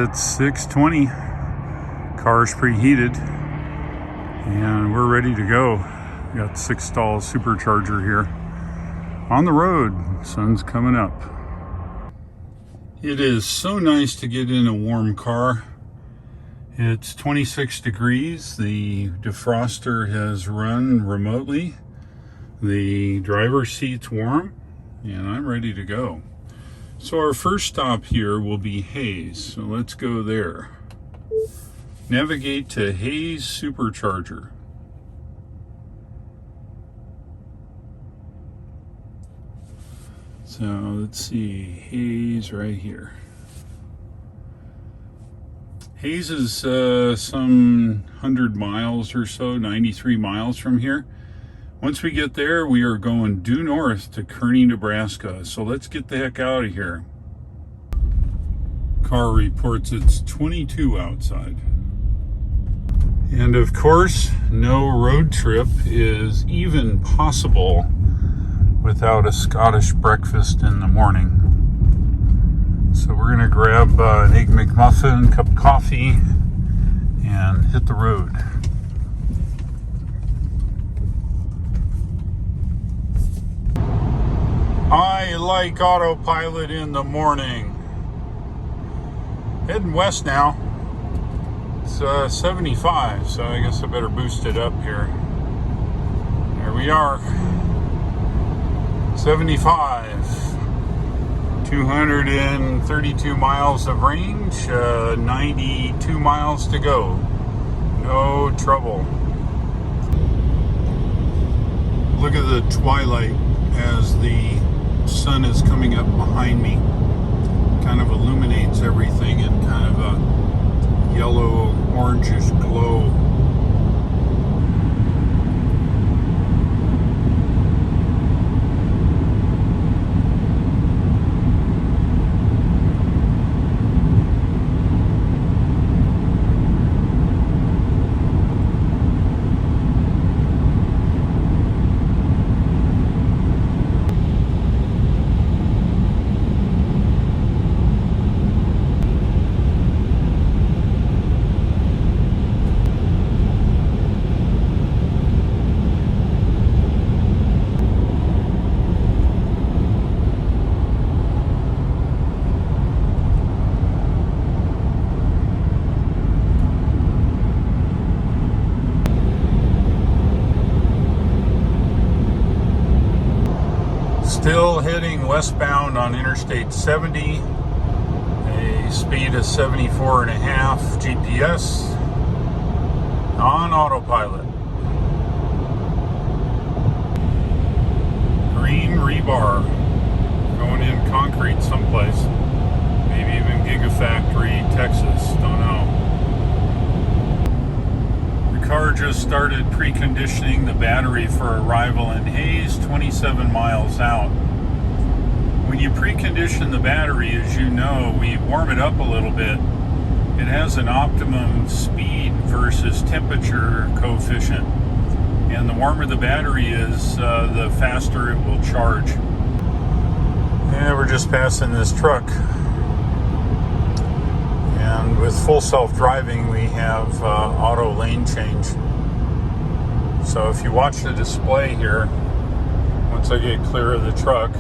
It's 6:20. Car's preheated, and we're ready to go. We got 6 stall supercharger here on the road. Sun's coming up. It is so nice to get in a warm car. It's 26 degrees. The defroster has run remotely. The driver's seat's warm, and I'm ready to go. So our first stop here will be Hayes. So let's go there. Navigate to Hayes Supercharger. So let's see, Hayes right here. Hayes is some 100 miles or so, 93 miles from here. Once we get there, we are going due north to Kearney, Nebraska. So let's get the heck out of here. Car reports it's 22 outside. And of course, no road trip is even possible without a Scottish breakfast in the morning. So we're gonna grab an Egg McMuffin, cup of coffee, and hit the road. I like Autopilot in the morning. Heading west now. It's 75, so I guess I better boost it up here. There we are. 75. 232 miles of range, 92 miles to go. No trouble. Look at the twilight as the sun is coming up behind me. Kind of illuminates everything in kind of a yellow orangish glow. Still heading westbound on Interstate 70, a speed of 74.5 GPS on autopilot. Green rebar, going in concrete someplace, maybe even Gigafactory, Texas, don't know. The car just started preconditioning the battery for arrival in Hayes, 27 miles out. When you precondition the battery, as you know, we warm it up a little bit. It has an optimum speed versus temperature coefficient. And the warmer the battery is, the faster it will charge. Yeah, we're just passing this truck. And with full self-driving, we have auto lane change. So if you watch the display here, once I get clear of the truck,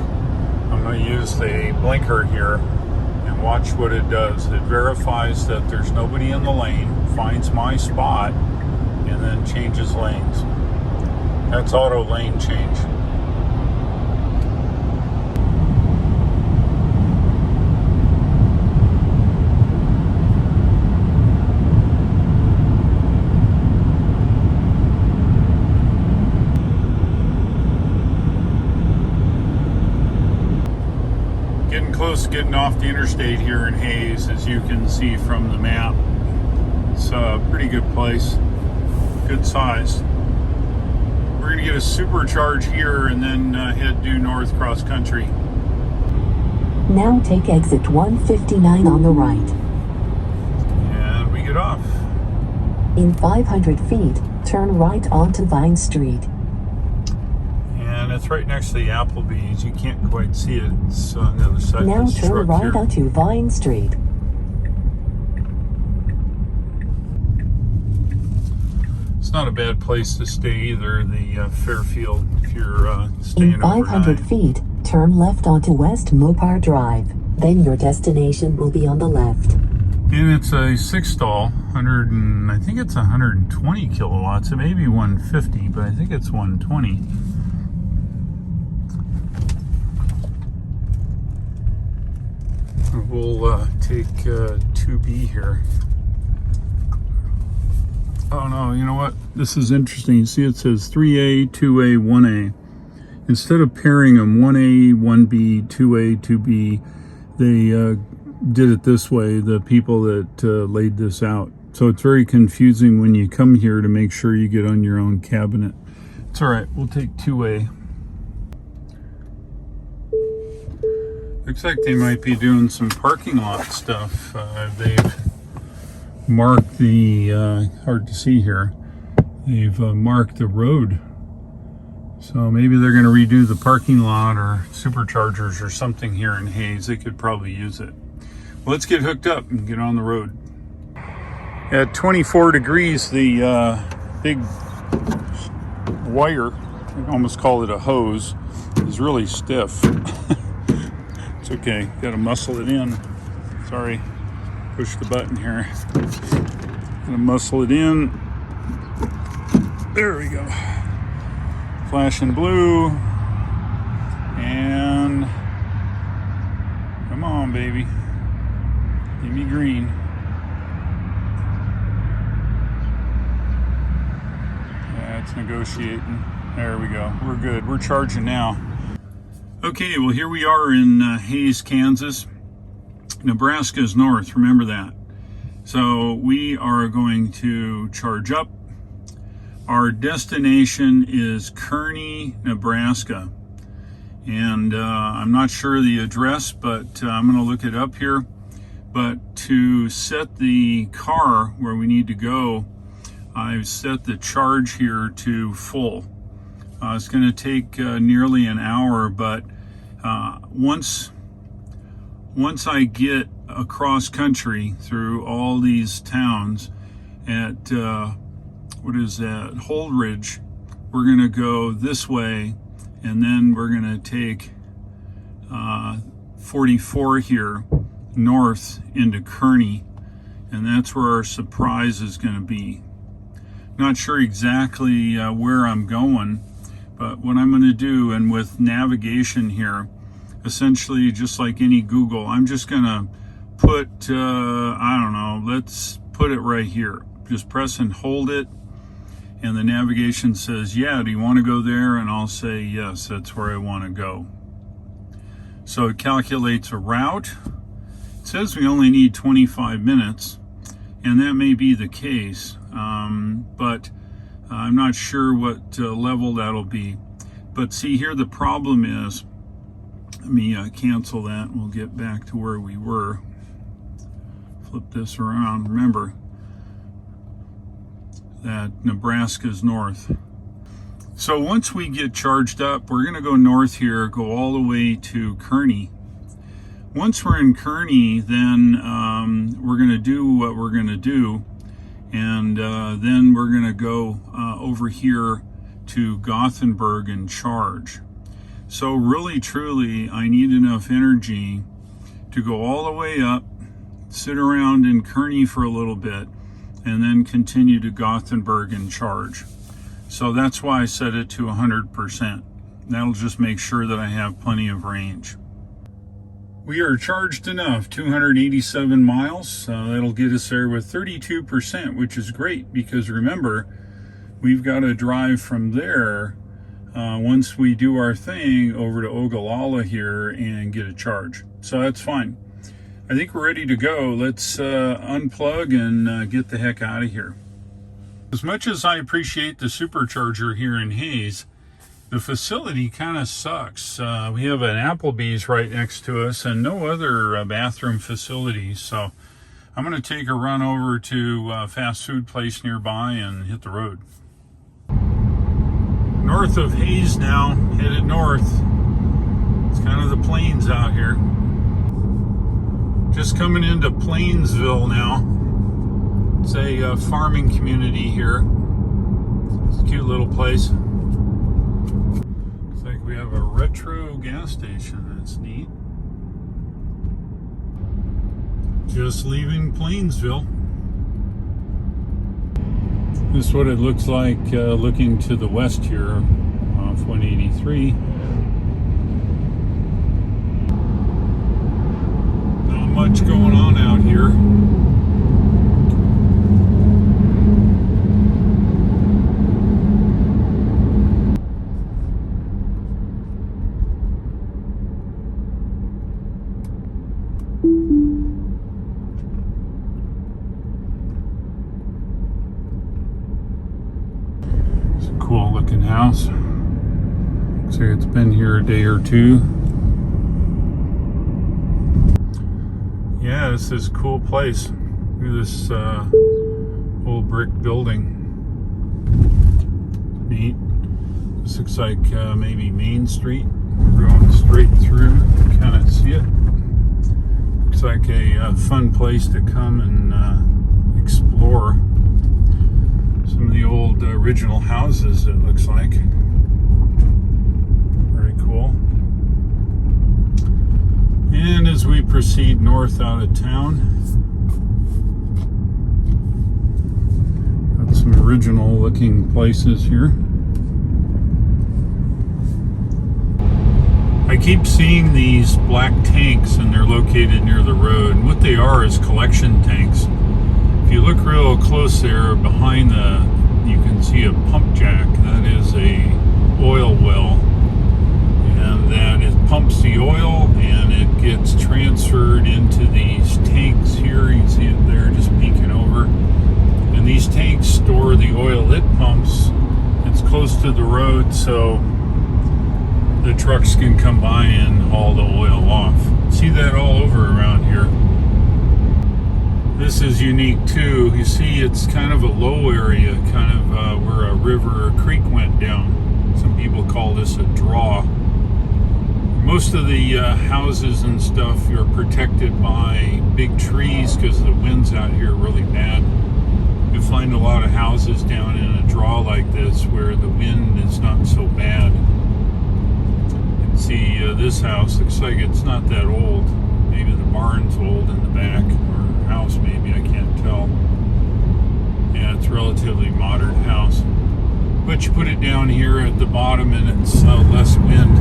I'm going to use the blinker here and watch what it does. It verifies that there's nobody in the lane, finds my spot, and then changes lanes. That's auto lane change. Getting off the interstate here in Hayes, as you can see from the map. It's a pretty good place, good size. We're going to get a supercharge here and then head due north cross country. Now take exit 159 on the right. And we get off. In 500 feet, turn right onto Vine Street. And it's right next to the Applebee's. You can't quite see it. It's on the other side now of this turn truck right here. onto Vine Street. not a bad place to stay either, the Fairfield, if you're staying In 500 overnight. feet, turn left onto West Mopar Drive. Then your destination will be on the left. And it's a 6-stall, I think it's 120 kilowatts. It may be 150, but I think it's 120. We'll take 2B here. Oh no, you know what? This is interesting. You see it says 3A, 2A, 1A. Instead of pairing them 1A, 1B, 2A, 2B, they did it this way, the people that laid this out. So it's very confusing when you come here to make sure you get on your own cabinet. It's all right, we'll take 2A. Looks like they might be doing some parking lot stuff. They've marked the, hard to see here, they've marked the road. So maybe they're going to redo the parking lot or superchargers or something here in Hayes. They could probably use it. Well, let's get hooked up and get on the road. At 24 degrees, the big wire, I almost call it a hose, is really stiff. It's okay, gotta muscle it in. Sorry, push the button here. Gonna muscle it in. There we go. Flashing blue. And come on, baby. Give me green. Yeah, it's negotiating. There we go. We're good. We're charging now. Okay, well, here we are in Hayes, Kansas. Nebraska is north, remember that. So we are going to charge up. Our destination is Kearney, Nebraska. And I'm not sure the address, but I'm going to look it up here. But to set the car where we need to go, I've set the charge here to full. It's going to take nearly an hour, but once I get across country through all these towns at what is that, Holdridge, we're going to go this way, and then we're going to take 44 here north into Kearney, and that's where our surprise is going to be. Not sure exactly where I'm going, but what I'm going to do, and with navigation here, essentially just like any Google, I'm just going to put, I don't know, let's put it right here. Just press and hold it, and the navigation says, yeah, do you want to go there? And I'll say, yes, that's where I want to go. So it calculates a route. It says we only need 25 minutes, and that may be the case, but I'm not sure what level that'll be. But see here, the problem is, let me cancel that. We'll get back to where we were. Flip this around. Remember that Nebraska's north. So once we get charged up, we're going to go north here, go all the way to Kearney. Once we're in Kearney, then we're going to do what we're going to do, and then we're going to go over here to Gothenburg and charge. So really, truly, I need enough energy to go all the way up, sit around in Kearney for a little bit, and then continue to Gothenburg and charge. So that's why I set it to 100%. That'll just make sure that I have plenty of range. We are charged enough, 287 miles. That'll get us there with 32%, which is great, because remember, we've got to drive from there once we do our thing over to Ogallala here and get a charge. So that's fine. I think we're ready to go. Let's unplug and get the heck out of here. As much as I appreciate the supercharger here in Hayes, the facility kind of sucks. We have an Applebee's right next to us and no other bathroom facilities. So I'm going to take a run over to a fast food place nearby and hit the road. North of Hayes now, headed north. It's kind of the plains out here. Just coming into Plainsville now. It's a farming community here. It's a cute little place. Looks like we have a retro gas station. That's neat. Just leaving Plainsville. This is what it looks like looking to the west here off 183. Not much going on out here. Cool looking house. Looks like it's been here a day or two. Yeah, this is a cool place. Look at this old brick building. Neat. This looks like maybe Main Street. We're going straight through. Kind of see it. Looks like a fun place to come and explore. Some of the old original houses, it looks like. Very cool. And as we proceed north out of town, got some original looking places here. I keep seeing these black tanks, and they're located near the road. And what they are is collection tanks. If you look real close there behind you can see a pump jack. That is a oil well, and that it pumps the oil and it gets transferred into these tanks here. You can see it there just peeking over, and these tanks store the oil it pumps. It's close to the road, so the trucks can come by and haul the oil off. See that all over around here. This is unique too. You see, it's kind of a low area, kind of where a river or creek went down. Some people call this a draw. Most of the houses and stuff are protected by big trees because the winds out here are really bad. You find a lot of houses down in a draw like this where the wind is not so bad. You can see this house looks like it's not that old. Maybe the barn's old in the back, or house maybe, I can't tell. Yeah, it's a relatively modern house. But you put it down here at the bottom and it's less wind.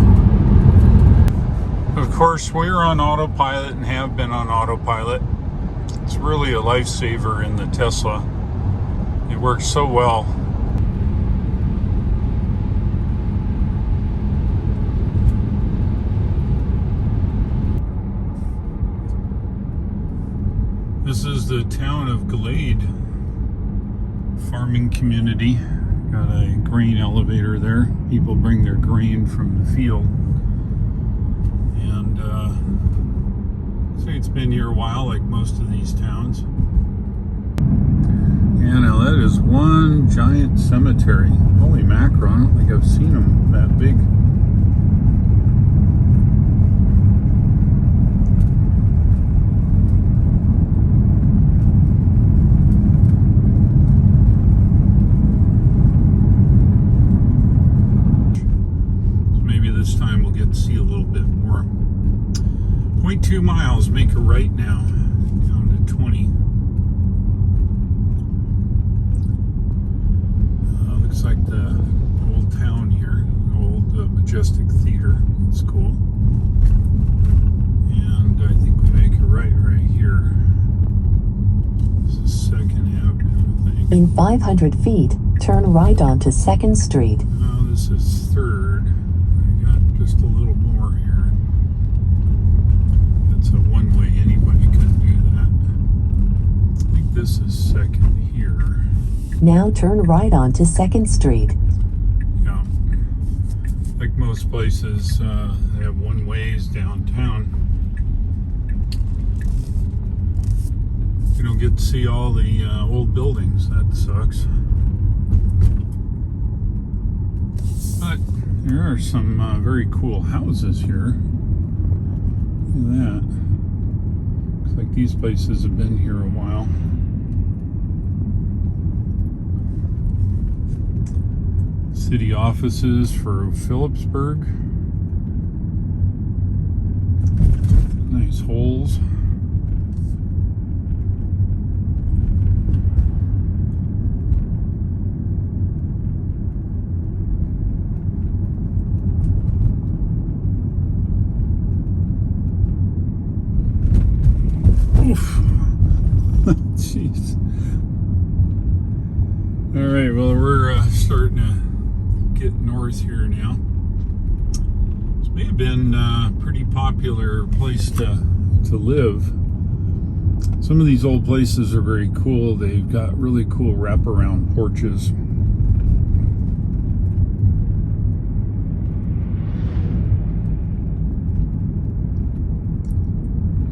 Of course, we're on autopilot and have been on autopilot. It's really a lifesaver in the Tesla. It works so well. This is the town of Glade farming community. Got a grain elevator there. People bring their grain from the field. And say it's been here a while, like most of these towns. Yeah, now that is one giant cemetery. Holy mackerel, I don't think I've seen them that big. This time we'll get to see a little bit more. 0.2 miles, make a right now, down to 20. Looks like the old town here, old Majestic Theater. It's cool. And I think we make a right here. This is 2nd Avenue, I think. In 500 feet, turn right onto 2nd Street. No, this is 3rd. Just a little more here. It's a one-way anyway, you couldn't do that. I think this is 2nd here. Now turn right onto 2nd Street. Yeah. Like most places, they have one-ways downtown. You don't get to see all the old buildings. That sucks. But there are some very cool houses here. Look at that. Looks like these places have been here a while. City offices for Phillipsburg. Nice holes. Oof. Jeez. All right, well, we're starting to get north here now. This may have been a pretty popular place to live. Some of these old places are very cool. They've got really cool wraparound porches.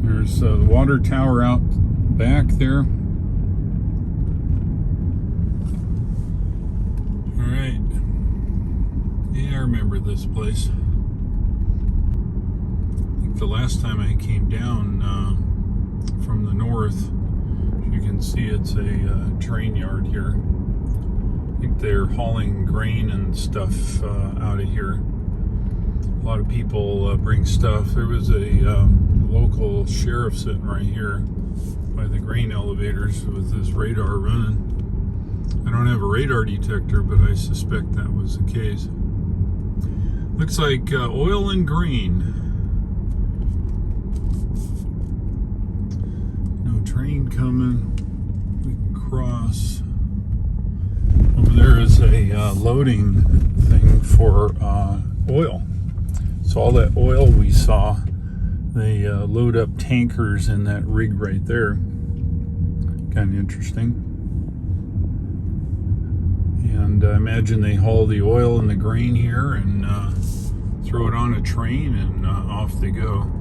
There's the water tower out back there. All right. Yeah, I remember this place. I think the last time I came down from the north, you can see it's a train yard here. I think they're hauling grain and stuff out of here. A lot of people bring stuff. There was a local sheriff sitting right here by the grain elevators with his radar running. I don't have a radar detector, but I suspect that was the case. Looks like oil and grain. No train coming. We can cross. Over there is a loading thing for oil. So all that oil we saw, they load up tankers in that rig right there. Kind of interesting. And I imagine they haul the oil and the grain here and throw it on a train and off they go.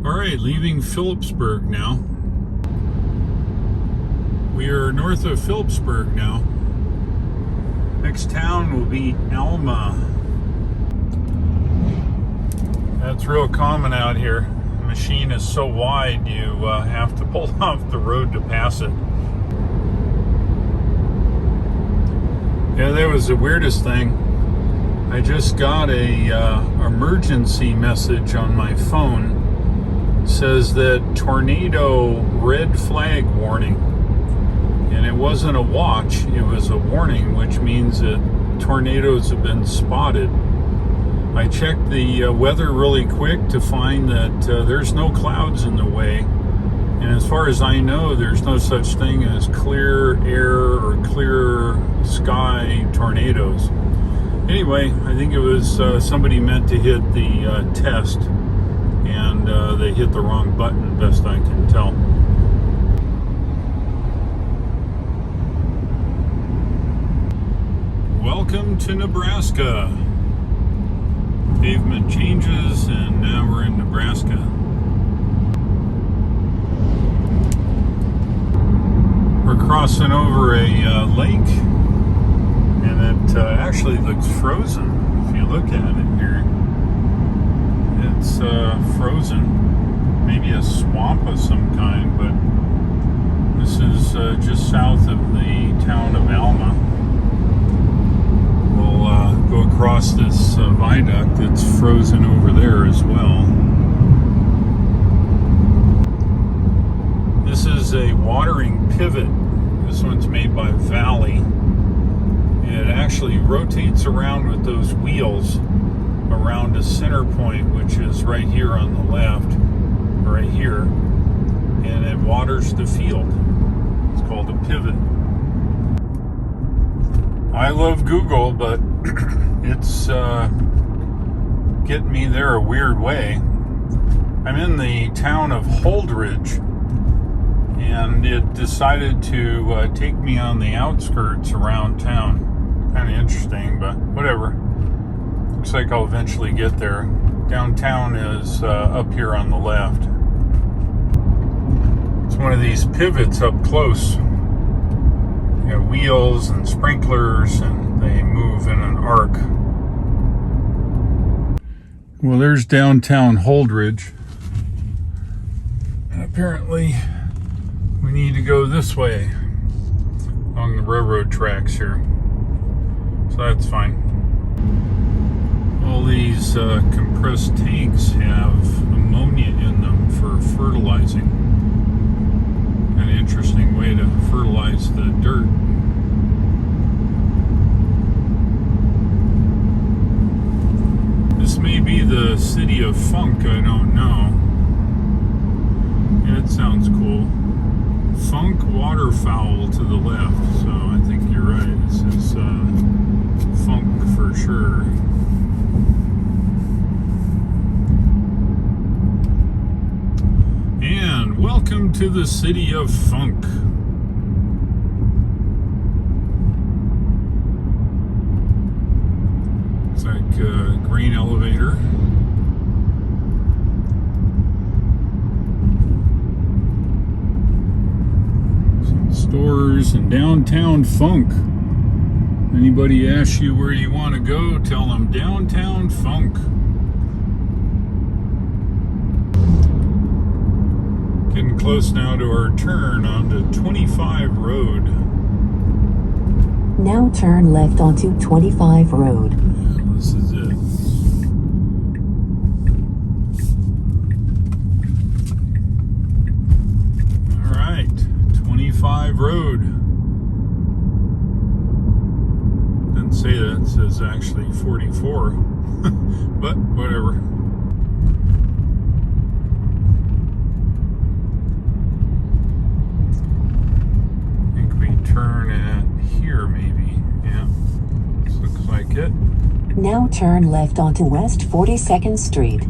All right, leaving Phillipsburg now. We are north of Phillipsburg now. Next town will be Alma. That's real common out here. The machine is so wide you have to pull off the road to pass it. Yeah, that was the weirdest thing. I just got a emergency message on my phone. It says that tornado red flag warning. And it wasn't a watch, it was a warning, which means that tornadoes have been spotted. I checked the weather really quick to find that there's no clouds in the way. And as far as I know, there's no such thing as clear air or clear sky tornadoes. Anyway, I think it was somebody meant to hit the test, and they hit the wrong button, best I can tell. Welcome to Nebraska. Pavement changes, and now we're in Nebraska. We're crossing over a lake, and it actually looks frozen. If you look at it here, it's frozen. Maybe a swamp of some kind, but this is just south of the town of Alma. We'll go across this viaduct that's frozen over there as well. This is a watering pivot. This one's made by Valley. It actually rotates around with those wheels around a center point, which is right here on the left, right here, and it waters the field. It's called a pivot. I love Google, but it's getting me there a weird way. I'm in the town of Holdridge, and it decided to take me on the outskirts around town. Kind of interesting, but whatever. Looks like I'll eventually get there. Downtown is up here on the left. It's one of these pivots up close. You got wheels and sprinklers, and they move in an arc. Well, there's downtown Holdridge. And apparently we need to go this way along the railroad tracks here. So that's fine. All these compressed tanks have ammonia in them for fertilizing. An interesting way to fertilize the dirt. This may be the city of funk, I don't know. Yeah, it sounds cool. Funk waterfowl to the left, so I think you're right. This is funk for sure. And welcome to the city of funk. It's like a grain elevator. Some stores and downtown funk. Anybody asks you where you want to go, tell them downtown funk. Getting close now to our turn onto 25 Road. Now turn left onto 25 Road. Yeah, this is it. All right, 25 Road. Didn't say that, it says actually 44, but whatever. Turn at here maybe. Yeah, this looks like it. Now turn left onto West 42nd Street.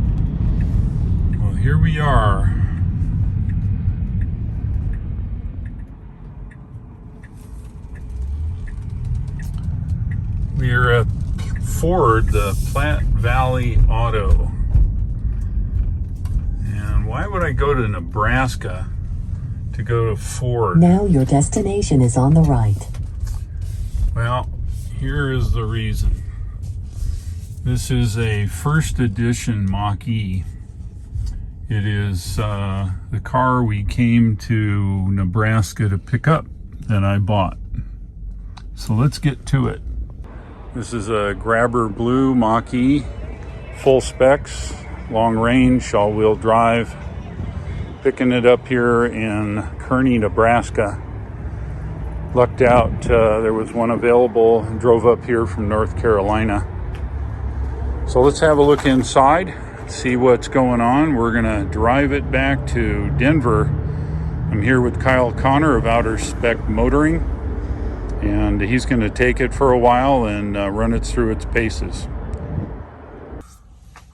Well, here we are. We are at Ford, the Platte Valley Auto. And why would I go to Nebraska to go to Ford? Now your destination is on the right. Well, here is the reason. This is a first edition Mach-E. It is the car we came to Nebraska to pick up that I bought. So let's get to it. This is a Grabber Blue Mach-E, full specs, long range, all-wheel drive. Picking it up here in Kearney, Nebraska. Lucked out, there was one available, drove up here from North Carolina. So let's have a look inside, see what's going on. We're gonna drive it back to Denver. I'm here with Kyle Connor of Outer Spec Motoring, and he's gonna take it for a while and run it through its paces.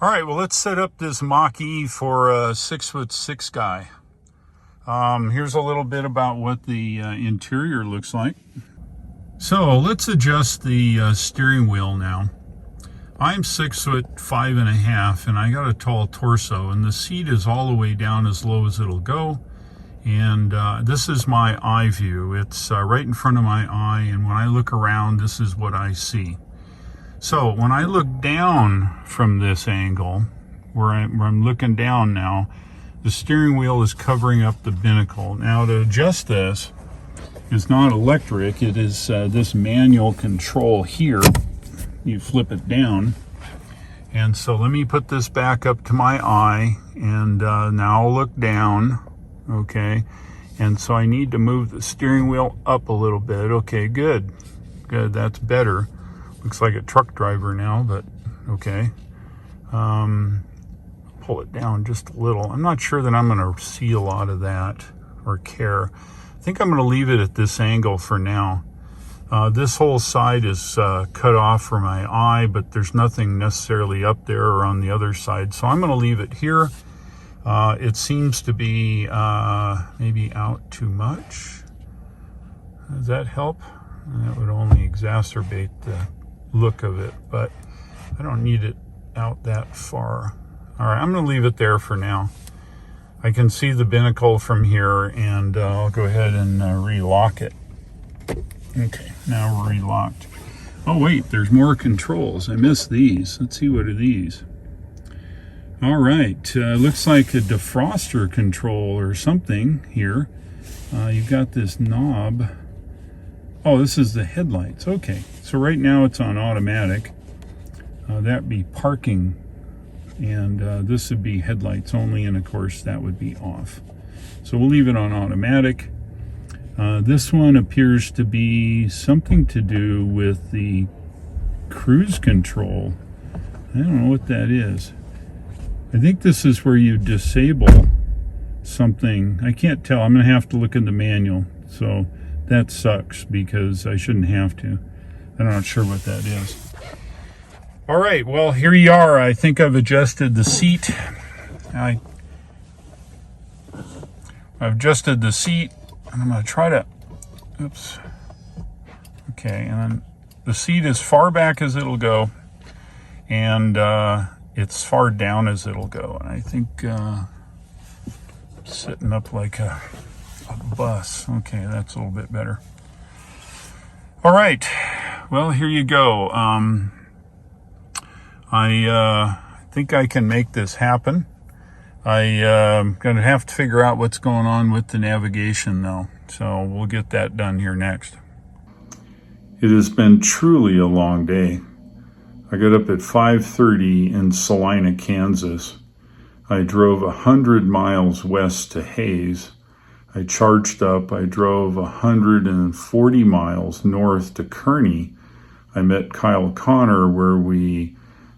All right, well, let's set up this Mach-E for a 6'6" guy. Here's a little bit about what the interior looks like. So let's adjust the steering wheel now. I'm 6'5½", and I got a tall torso, and the seat is all the way down as low as it'll go. And this is my eye view. It's right in front of my eye, and when I look around, this is what I see. So when I look down from this angle, where I'm looking down now, the steering wheel is covering up the binnacle. Now to adjust this is not electric, it is this manual control here. You flip it down. And so let me put this back up to my eye, and now I'll look down, okay? And so I need to move the steering wheel up a little bit. Okay, good, that's better. Looks like a truck driver now, but okay. Pull it down just a little. I'm not sure that I'm going to see a lot of that or care. I think I'm going to leave it at this angle for now. This whole side is cut off from my eye, but there's nothing necessarily up there or on the other side. So I'm going to leave it here. It seems to be maybe out too much. Does that help? That would only exacerbate the look of it, but I don't need it out that far. All right, I'm going to leave it there for now. I can see the binnacle from here, and I'll go ahead and relock it. Okay, now we're relocked. Oh wait, there's more controls. I missed these. Let's see, what are these? All right, looks like a defroster control or something here. You've got this knob. Oh, this is the headlights. Okay, so right now it's on automatic. That'd be parking, and this would be headlights only, and of course that would be off. So we'll leave it on automatic. This one appears to be something to do with the cruise control. I don't know what that is. I think this is where you disable something. I can't tell. I'm going to have to look in the manual. So that sucks because I shouldn't have to. I'm not sure what that is. All right, well, here you are. I think I've adjusted the seat. I've adjusted the seat, and I'm going to try to, oops. Okay, and then the seat is far back as it'll go, and it's far down as it'll go. And I think sitting up like a bus. Okay, that's a little bit better. All right, well, here you go. I think I can make this happen. I'm gonna have to figure out what's going on with the navigation though, so we'll get that done here next. It has been truly a long day. I got up at 5:30 in Salina, Kansas. I drove 100 miles west to Hays. I charged up. I drove 140 miles north to Kearney. I met Kyle Connor where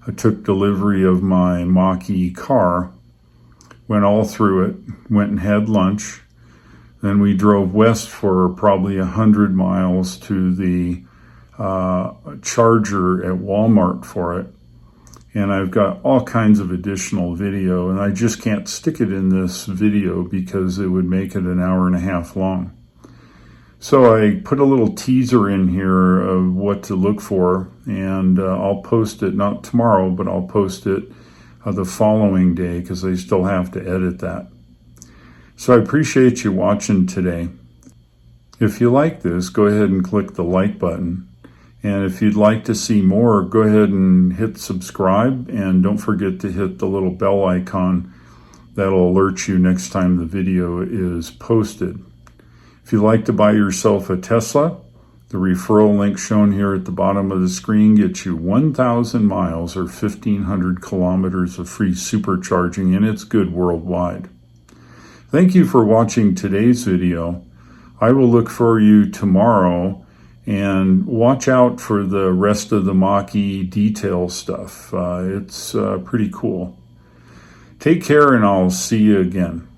I took delivery of my Mach-E car, went all through it, went and had lunch. Then we drove west for probably 100 miles to the charger at Walmart for it. And I've got all kinds of additional video, and I just can't stick it in this video because it would make it an hour and a half long. So I put a little teaser in here of what to look for, and I'll post it, not tomorrow, but I'll post it the following day because I still have to edit that. So I appreciate you watching today. If you like this, go ahead and click the like button. And if you'd like to see more, go ahead and hit subscribe, and don't forget to hit the little bell icon. That'll alert you next time the video is posted. If you'd like to buy yourself a Tesla, the referral link shown here at the bottom of the screen gets you 1,000 miles or 1,500 kilometers of free supercharging, and it's good worldwide. Thank you for watching today's video. I will look for you tomorrow, and watch out for the rest of the Mach-E detail stuff. It's pretty cool. Take care, and I'll see you again.